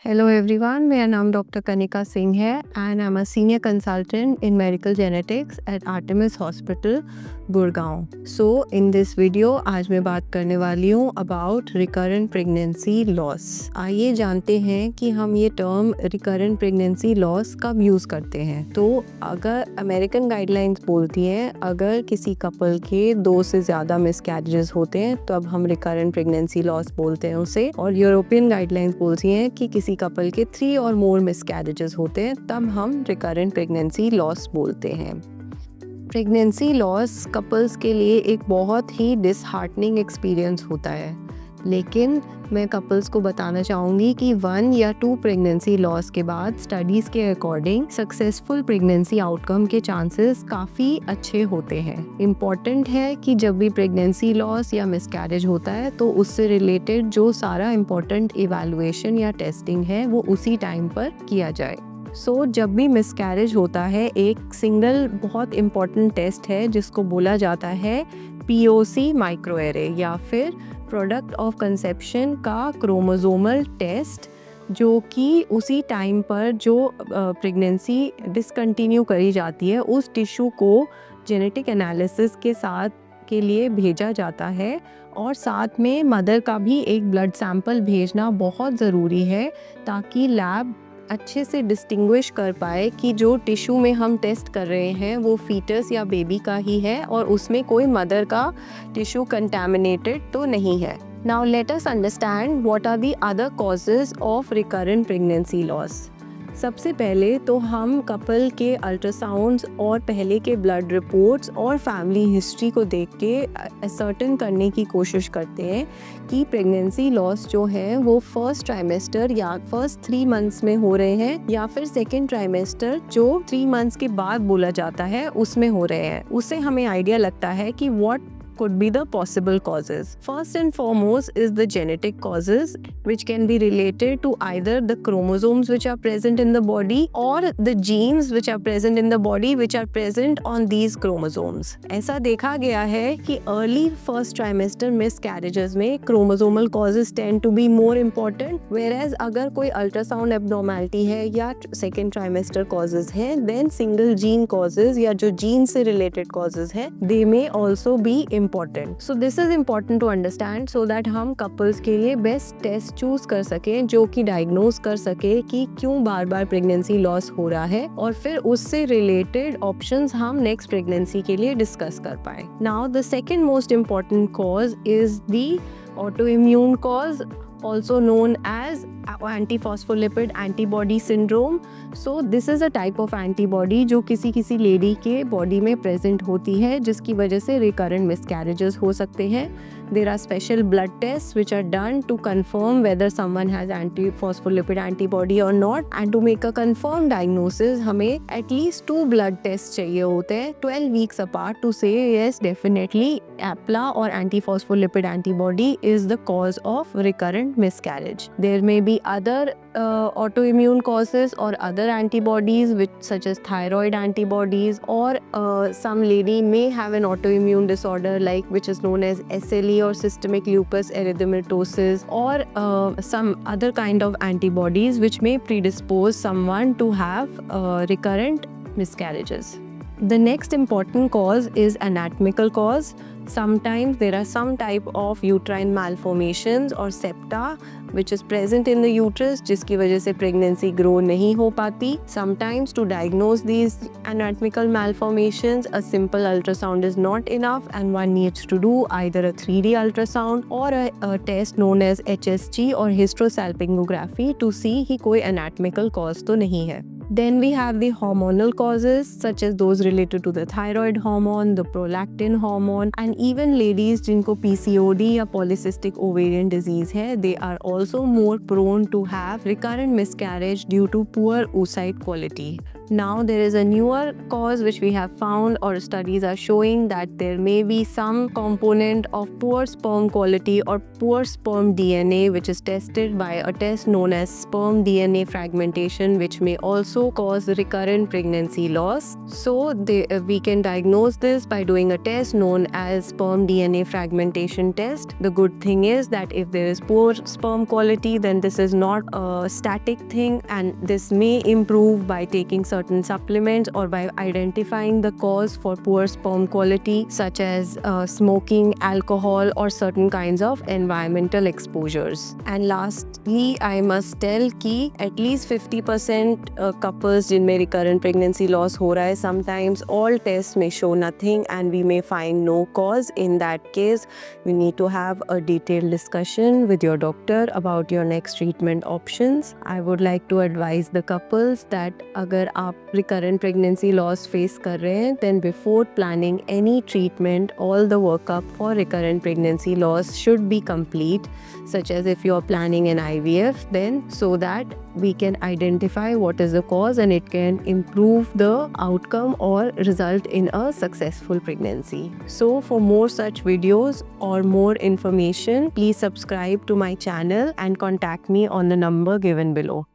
Hello everyone, मेरा नाम doctor Kanika Singh है and I am a senior consultant in medical genetics at Artemis hospital Gurgaon. So in this video आज मैं बात करने वाली हूँ अबाउट रिकरेंट प्रेगनेंसी लॉस। आइए जानते हैं कि हम ये टर्म रिकरेंट प्रेगनेंसी लॉस कब यूज़ करते हैं। तो अगर अमेरिकन गाइडलाइंस बोलती हैं अगर किसी कपल के 2 से ज़्यादा मिसकैरेजेस होते हैं तो अब हम रिकरेंट प्रेगनेंसी लॉस बोलते हैं उसे, और यूरोपियन गाइडलाइंस बोलती हैं कि किसी कपल के 3 और मोर मिसकैरेजेस होते हैं तब हम रिकरेंट प्रेगनेंसी लॉस बोलते हैं। प्रेगनेंसी लॉस कपल्स के लिए एक बहुत ही डिसहार्टनिंग एक्सपीरियंस होता है, लेकिन मैं कपल्स को बताना चाहूँगी कि 1 या 2 प्रेगनेंसी लॉस के बाद स्टडीज़ के अकॉर्डिंग सक्सेसफुल प्रेगनेंसी आउटकम के चांसेस काफ़ी अच्छे होते हैं। इम्पॉर्टेंट है कि जब भी प्रेगनेंसी लॉस या मिसकैरेज होता है तो उससे रिलेटेड जो सारा इम्पॉर्टेंट इवैल्यूएशन या टेस्टिंग है वो उसी टाइम पर किया जाए। जब भी मिसकैरेज होता है एक सिंगल बहुत इम्पॉर्टेंट टेस्ट है जिसको बोला जाता है POC माइक्रोएरे या फिर प्रोडक्ट ऑफ कंसेप्शन का क्रोमोसोमल टेस्ट, जो कि उसी टाइम पर जो प्रेगनेंसी डिसकंटिन्यू करी जाती है उस टिश्यू को जेनेटिक एनालिसिस के साथ के लिए भेजा जाता है, और साथ में मदर का भी एक ब्लड सैंपल भेजना बहुत ज़रूरी है ताकि लैब अच्छे से डिस्टिंग्विश कर पाए कि जो टिश्यू में हम टेस्ट कर रहे हैं वो फीटस या बेबी का ही है और उसमें कोई मदर का टिश्यू कंटैमिनेटेड तो नहीं है। Now let us understand what are the other causes of recurrent pregnancy loss. सबसे पहले तो हम कपल के अल्ट्रासाउंड्स और पहले के ब्लड रिपोर्ट्स और फैमिली हिस्ट्री को देख के असर्टेन करने की कोशिश करते हैं कि प्रेगनेंसी लॉस जो है वो फर्स्ट ट्राइमेस्टर या फर्स्ट 3 मंथ्स में हो रहे हैं या फिर सेकेंड ट्राइमेस्टर जो 3 मंथ्स के बाद बोला जाता है उसमें हो रहे हैं। उससे हमें आइडिया लगता है कि what could be the possible causes. First and foremost is the genetic causes, which can be related to either the chromosomes which are present in the body or the genes which are present in the body which are present on these chromosomes. ऐसा देखा गया है कि early first trimester miscarriages में chromosomal causes tend to be more important, whereas अगर कोई ultrasound abnormality है या second trimester causes है, then single gene causes या जो gene से related causes है, they may also be important. So this is important to understand so that हम couples के लिए best test choose कर सकें जो कि diagnose कर सके कि क्यों बार बार pregnancy loss हो रहा है, और फिर उससे related options हम next pregnancy के लिए discuss कर पाए। Now the second most important cause is the autoimmune cause, also known as anti-phospholipid antibody syndrome. So this is a type of antibody जो किसी लेडी के बॉडी में प्रेजेंट होती है जिसकी वजह से रिकरेंट मिसकैरेजेस हो सकते हैं। There are special blood tests which are done to confirm whether someone has anti-phospholipid antibody or not, and to make a confirmed diagnosis हमें at least 2 blood tests चाहिए होते हैं 12 weeks apart to say yes definitely APLA or anti-phospholipid antibody is the cause of recurrent miscarriage. There may be other autoimmune causes or other antibodies which such as thyroid antibodies, or some lady may have an autoimmune disorder like which is known as SLE or systemic lupus erythematosus, or some other kind of antibodies which may predispose someone to have recurrent miscarriages. The next important cause is anatomical cause. Sometimes there are some type of uterine malformations or septa which is present in the uterus जिसकी वजह से pregnancy grow नहीं हो पाती. Sometimes to diagnose these anatomical malformations a simple ultrasound is not enough and one needs to do either a 3D ultrasound or a test known as HSG or hysterosalpingography to see कि कोई anatomical cause तो नहीं है. Then we have the hormonal causes such as those related to the thyroid hormone, the prolactin hormone, and even ladies जिनको PCOD या polycystic ovarian disease है, they are also more prone to have recurrent miscarriage due to poor oocyte quality. Now there is a newer cause which we have found, or studies are showing that there may be some component of poor sperm quality or poor sperm DNA which is tested by a test known as sperm DNA fragmentation, which may also cause recurrent pregnancy loss. So we can diagnose this by doing a test known as sperm DNA fragmentation test. The good thing is that if there is poor sperm quality, then this is not a static thing, and this may improve by taking certain supplements or by identifying the cause for poor sperm quality, such as smoking, alcohol, or certain kinds of environmental exposures. And lastly, I must tell कि at least 50% couples जिनमें recurrent pregnancy loss हो रहा है, sometimes all tests may show nothing and we may find no cause. In that case, we need to have a detailed discussion with your doctor about your next treatment options. I would like to advise the couples that अगर आप recurrent pregnancy loss face कर रहे हैं, then before planning any treatment, all the workup for recurrent pregnancy loss should be complete, such as if you are planning an IVF, then so that we can identify what is the cause and it can improve the outcome or result in a successful pregnancy. So for more such videos or more information, please subscribe to my channel and contact me on the number given below.